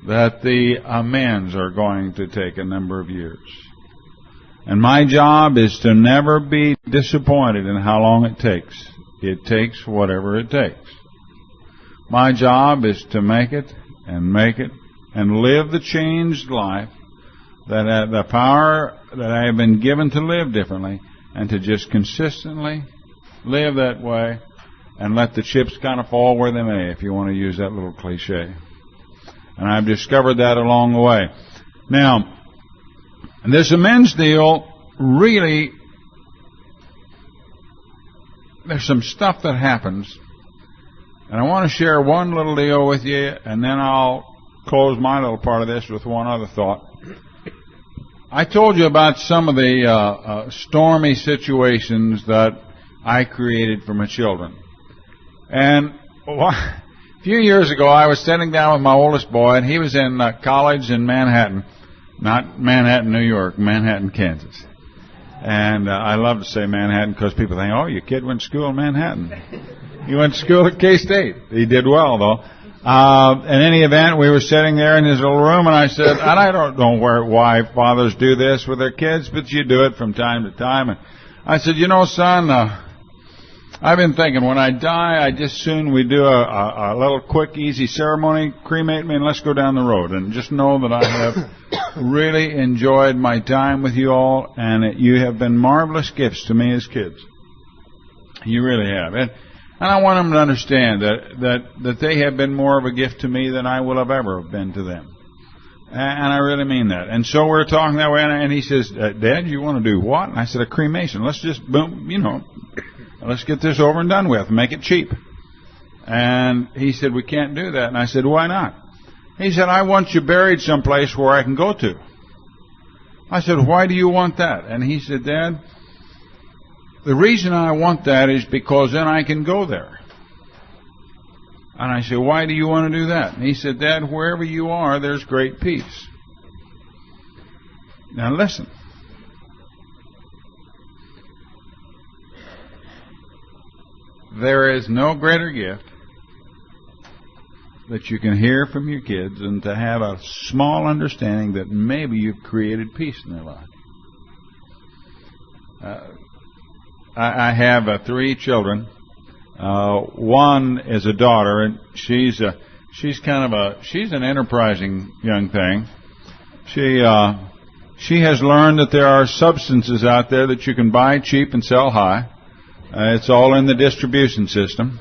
that the amends are going to take a number of years. And my job is to never be disappointed in how long it takes. It takes whatever it takes. My job is to make it and live the changed life, that the power that I have been given to live differently, and to just consistently live that way and let the chips kind of fall where they may, if you want to use that little cliche. And I've discovered that along the way. Now, this amends deal, really, there's some stuff that happens, and I want to share one little deal with you, and then I'll close my little part of this with one other thought. I told you about some of the stormy situations that I created for my children. And a few years ago, I was sitting down with my oldest boy, and he was in college in Manhattan. Not Manhattan, New York, Manhattan, Kansas. And I love to say Manhattan because people think, oh, your kid went to school in Manhattan. He went to school at K-State. He did well, though. In any event, we were sitting there in his little room, and I said, and I don't know why fathers do this with their kids, but you do it from time to time. And I said, you know, son, I've been thinking, when I die, I just soon we do a little quick, easy ceremony, cremate me, and let's go down the road. And just know that I have really enjoyed my time with you all, and you have been marvelous gifts to me as kids. You really have. And I want them to understand that they have been more of a gift to me than I will have ever been to them. And I really mean that. And so we're talking that way, and he says, Dad, you want to do what? And I said, a cremation. Let's just, boom, let's get this over and done with, make it cheap. And he said, we can't do that. And I said, why not? He said, I want you buried someplace where I can go to. I said, why do you want that? And he said, Dad, the reason I want that is because then I can go there. And I said, why do you want to do that? And he said, Dad, wherever you are, there's great peace. Now listen. There is no greater gift that you can hear from your kids than to have a small understanding that maybe you've created peace in their life. I have 3 children. One is a daughter, and she's an enterprising young thing. She has learned that there are substances out there that you can buy cheap and sell high. It's all in the distribution system.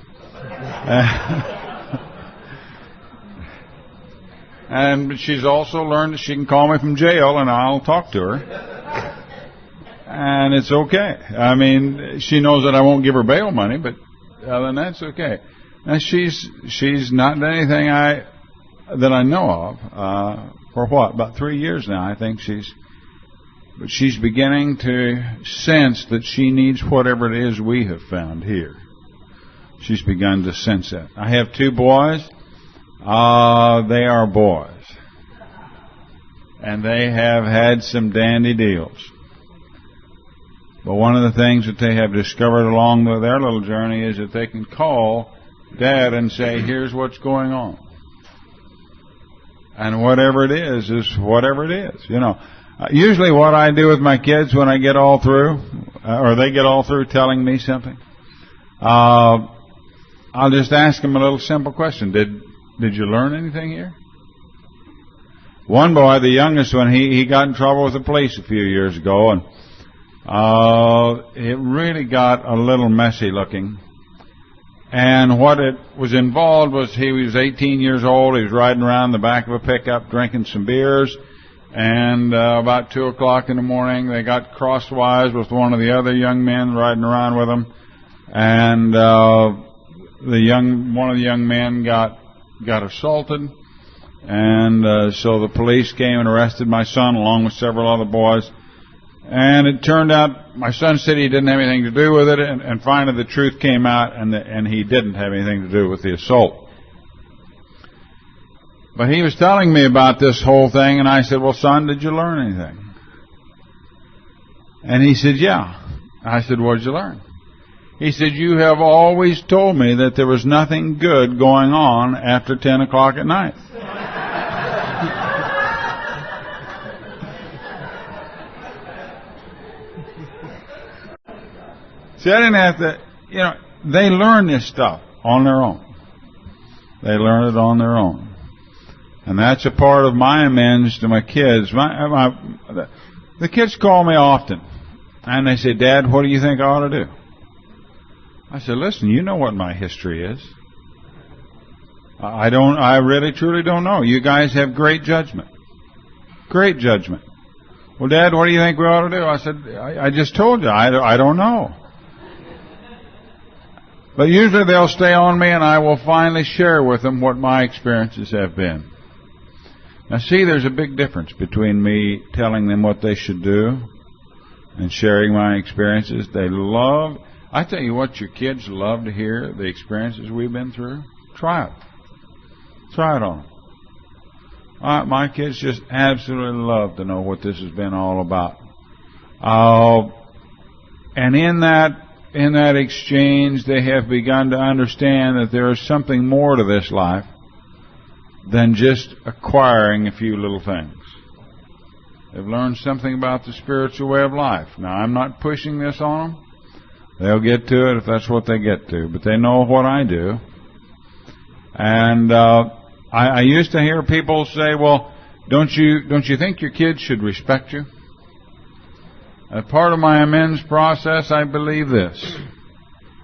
And she's also learned that she can call me from jail and I'll talk to her. And it's okay. I mean, she knows that I won't give her bail money, but other than that, it's okay. And she's not done anything that I know of for what? About 3 years now, I think But she's beginning to sense that she needs whatever it is we have found here. She's begun to sense that. I have 2 boys. They are boys. And they have had some dandy deals. But one of the things that they have discovered along their little journey is that they can call Dad and say, here's what's going on. And whatever it is whatever it is. Usually what I do with my kids when I get all through, or they get all through telling me something, I'll just ask them a little simple question. Did you learn anything here? One boy, the youngest one, he got in trouble with the police a few years ago, and it really got a little messy looking. And what it was involved was he was 18 years old. He was riding around the back of a pickup drinking some beers. And about 2 o'clock in the morning, they got crosswise with one of the other young men riding around with them. And one of the young men got assaulted. And so the police came and arrested my son along with several other boys. And it turned out my son said he didn't have anything to do with it, and finally the truth came out, and he didn't have anything to do with the assault. But he was telling me about this whole thing, and I said, well, son, did you learn anything? And he said, yeah. I said, what did you learn? He said, you have always told me that there was nothing good going on after 10 o'clock at night. See, I didn't have to, they learn this stuff on their own. They learn it on their own. And that's a part of my amends to my kids. The kids call me often, and they say, Dad, what do you think I ought to do? I said, listen, you know what my history is. I really, truly don't know. You guys have great judgment. Great judgment. Well, Dad, what do you think we ought to do? I said, I just told you, I don't know. But usually they'll stay on me, and I will finally share with them what my experiences have been. Now, see, there's a big difference between me telling them what they should do and sharing my experiences. I tell you what, your kids love to hear the experiences we've been through. Try it. Try it on. My kids just absolutely love to know what this has been all about. And in that exchange, they have begun to understand that there is something more to this life than just acquiring a few little things. They've learned something about the spiritual way of life. Now, I'm not pushing this on them. They'll get to it if that's what they get to. But they know what I do. And I used to hear people say, well, don't you think your kids should respect you? As part of my amends process, I believe this.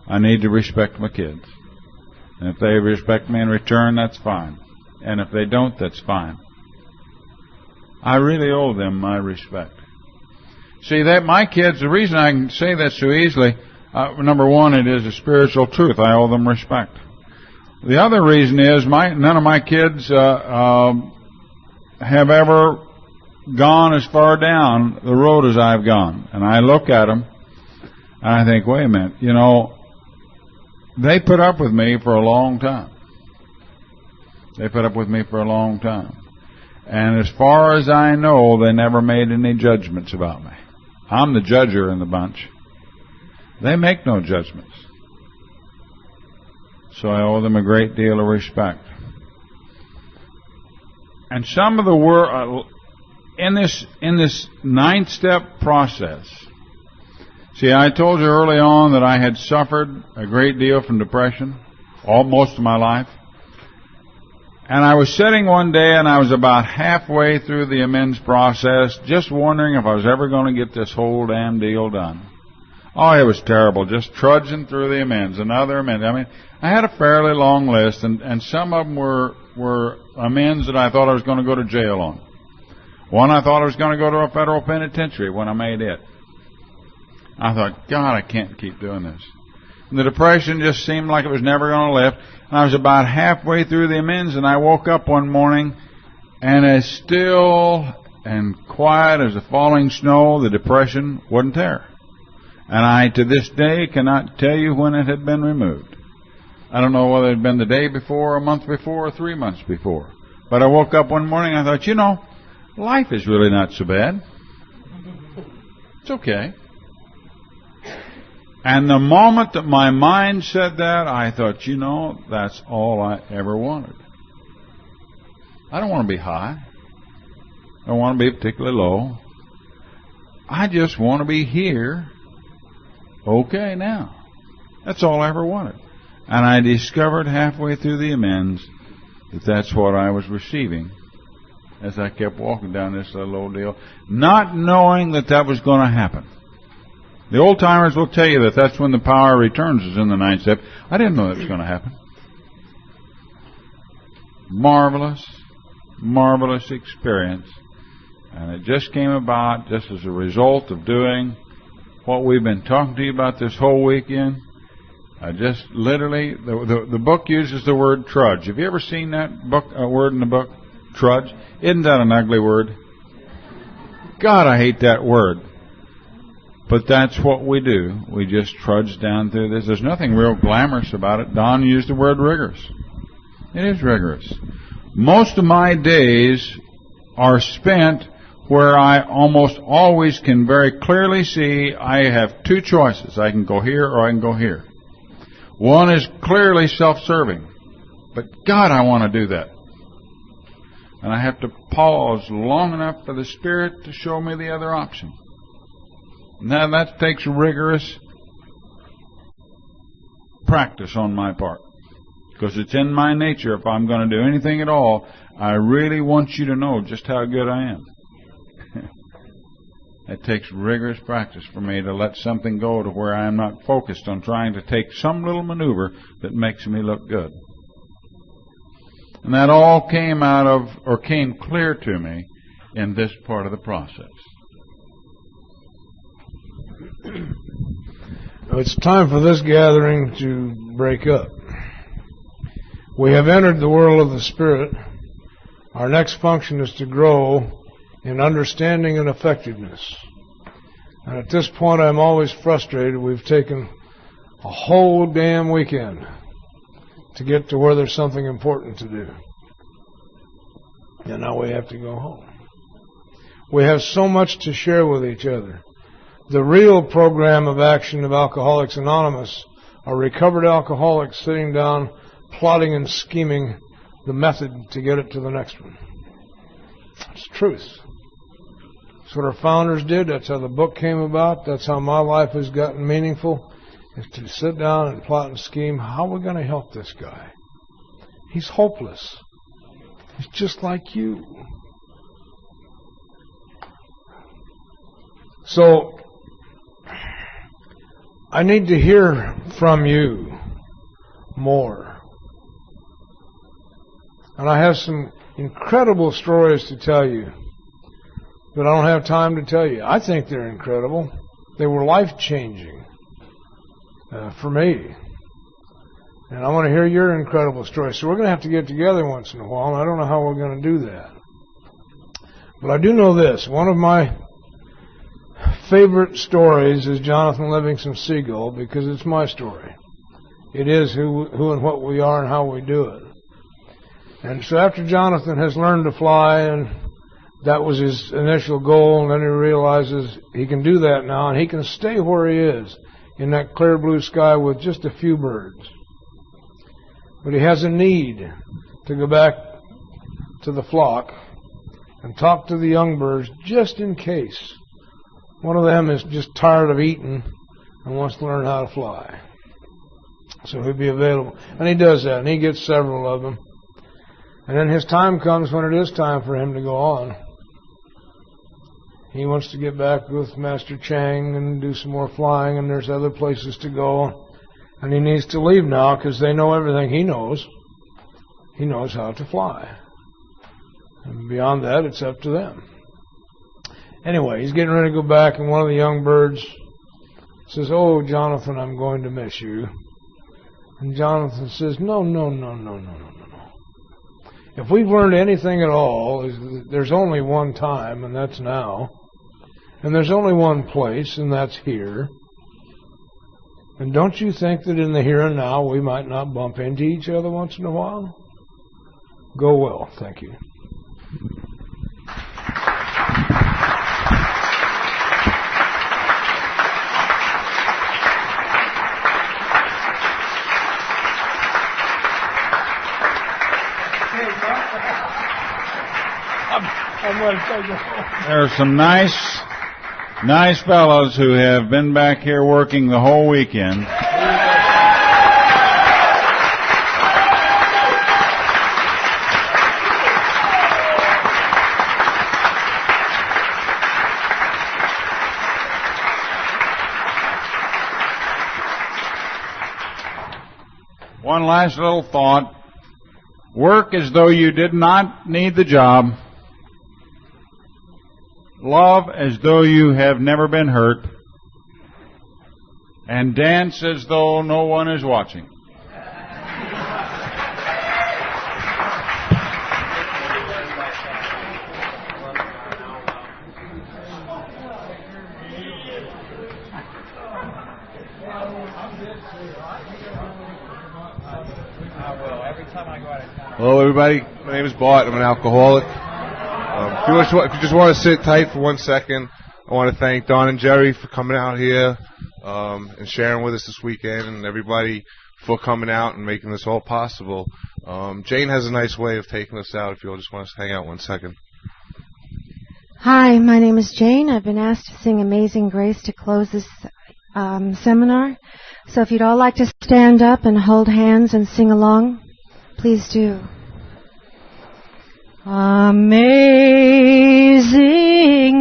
I need to respect my kids. And if they respect me in return, that's fine. And if they don't, that's fine. I really owe them my respect. See, that my kids, the reason I can say that so easily, number one, it is a spiritual truth. I owe them respect. The other reason is none of my kids have ever gone as far down the road as I've gone. And I look at them, and I think, wait a minute, they put up with me for a long time. They put up with me for a long time. And as far as I know, they never made any judgments about me. I'm the judger in the bunch. They make no judgments. So I owe them a great deal of respect. And some of the work in this 9-step process. See, I told you early on that I had suffered a great deal from depression, most of my life. And I was sitting one day, and I was about halfway through the amends process, just wondering if I was ever going to get this whole damn deal done. Oh, it was terrible, just trudging through the amends, another amend. I mean, I had a fairly long list, and some of them were amends that I thought I was going to go to jail on. One I thought I was going to go to a federal penitentiary when I made it. I thought, God, I can't keep doing this. And the depression just seemed like it was never going to lift. And I was about halfway through the amends, and I woke up one morning, and as still and quiet as the falling snow, the depression wasn't there. And I, to this day, cannot tell you when it had been removed. I don't know whether it had been the day before, a month before, or 3 months before. But I woke up one morning, and I thought, life is really not so bad. It's okay. And the moment that my mind said that, I thought, that's all I ever wanted. I don't want to be high. I don't want to be particularly low. I just want to be here. Okay, now. That's all I ever wanted. And I discovered halfway through the amends that that's what I was receiving as I kept walking down this little old deal, not knowing that was going to happen. The old-timers will tell you that that's when the power returns is in the 9th step. I didn't know that was going to happen. Marvelous, marvelous experience. And it just came about just as a result of doing what we've been talking to you about this whole weekend. I just literally, the book uses the word trudge. Have you ever seen that word in the book? Trudge? Isn't that an ugly word? God, I hate that word. But that's what we do. We just trudge down through this. There's nothing real glamorous about it. Don used the word rigorous. It is rigorous. Most of my days are spent where I almost always can very clearly see I have two choices. I can go here or I can go here. One is clearly self-serving. But God, I want to do that. And I have to pause long enough for the Spirit to show me the other option. Now that takes rigorous practice on my part, because it's in my nature. If I'm going to do anything at all, I really want you to know just how good I am. It takes rigorous practice for me to let something go to where I am not focused on trying to take some little maneuver that makes me look good. And that all came out of, or came clear to me in this part of the process. It's time for this gathering to break up. We have entered the world of the Spirit. Our next function is to grow in understanding and effectiveness. And at this point, I'm always frustrated. We've taken a whole damn weekend to get to where there's something important to do. And now we have to go home. We have so much to share with each other. The real program of action of Alcoholics Anonymous are recovered alcoholics sitting down, plotting and scheming the method to get it to the next one. It's truth. That's what our founders did. That's how the book came about. That's how my life has gotten meaningful, is to sit down and plot and scheme. How are we going to help this guy? He's hopeless. He's just like you. So, I need to hear from you more. And I have some incredible stories to tell you, but I don't have time to tell you. I think they're incredible. They were life-changing for me. And I want to hear your incredible stories. So we're going to have to get together once in a while, and I don't know how we're going to do that. But I do know this. One of my favorite stories is Jonathan Livingston Seagull, because it's my story. It is who and what we are and how we do it. And so after Jonathan has learned to fly, and that was his initial goal, and then he realizes he can do that now, and he can stay where he is in that clear blue sky with just a few birds. But he has a need to go back to the flock and talk to the young birds just in case one of them is just tired of eating and wants to learn how to fly. So he'll be available. And he does that, and he gets several of them. And then his time comes when it is time for him to go on. He wants to get back with Master Chang and do some more flying, and there's other places to go. And he needs to leave now because they know everything he knows. He knows how to fly. And beyond that, it's up to them. Anyway, he's getting ready to go back, and one of the young birds says, "Oh, Jonathan, I'm going to miss you." And Jonathan says, No. If we've learned anything at all, is that there's only one time, and that's now. And there's only one place, and that's here. And don't you think that in the here and now we might not bump into each other once in a while? Go well. Thank you. There are some nice fellows who have been back here working the whole weekend. One last little thought. Work as though you did not need the job. Love as though you have never been hurt. And dance as though no one is watching. Hello, everybody. My name is Bart. I'm an alcoholic. If you just want to sit tight for 1 second, I want to thank Don and Jerry for coming out here and sharing with us this weekend, and everybody for coming out and making this all possible. Jane has a nice way of taking us out if you all just want us to hang out 1 second. Hi, my name is Jane. I've been asked to sing Amazing Grace to close this seminar. So if you'd all like to stand up and hold hands and sing along, please do. Amazing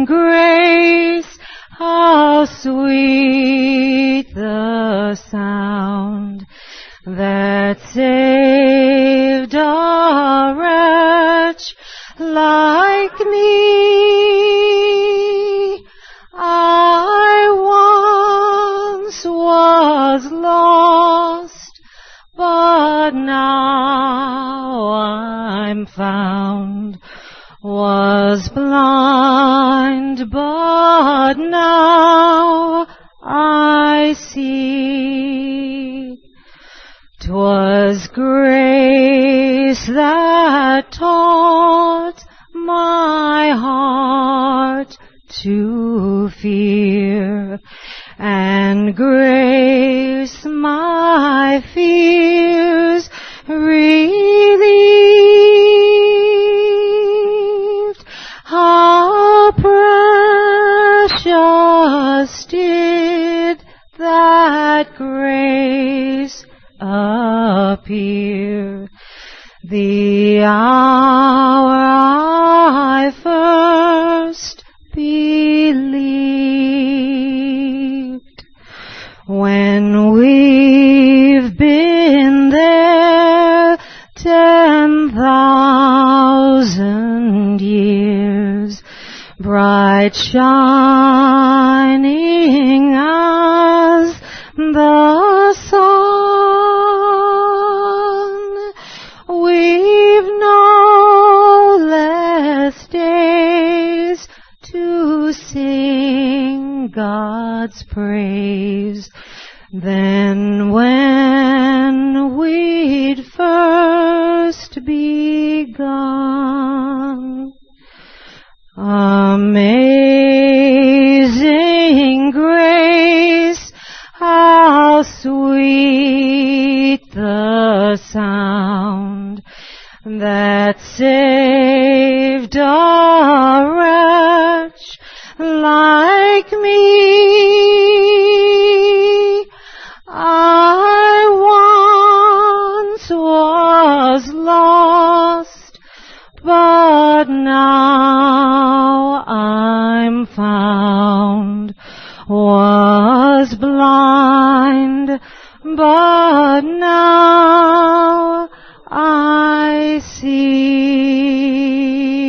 grace, how sweet the sound that saved a wretch like me. I once was lost, but now I'm found. Was blind, but now I see. 'Twas grace that taught my heart to fear, and grace my fears relieved. How precious did that grace appear, the hour I first believed. When we've been there 10,000 years, bright shining as the sun, we've no less days to sing God's praise than when we'd first begun. Amazing grace, how sweet the sound that saved a wretch like me. I once was lost, but now I'm found. Was blind, but now I see.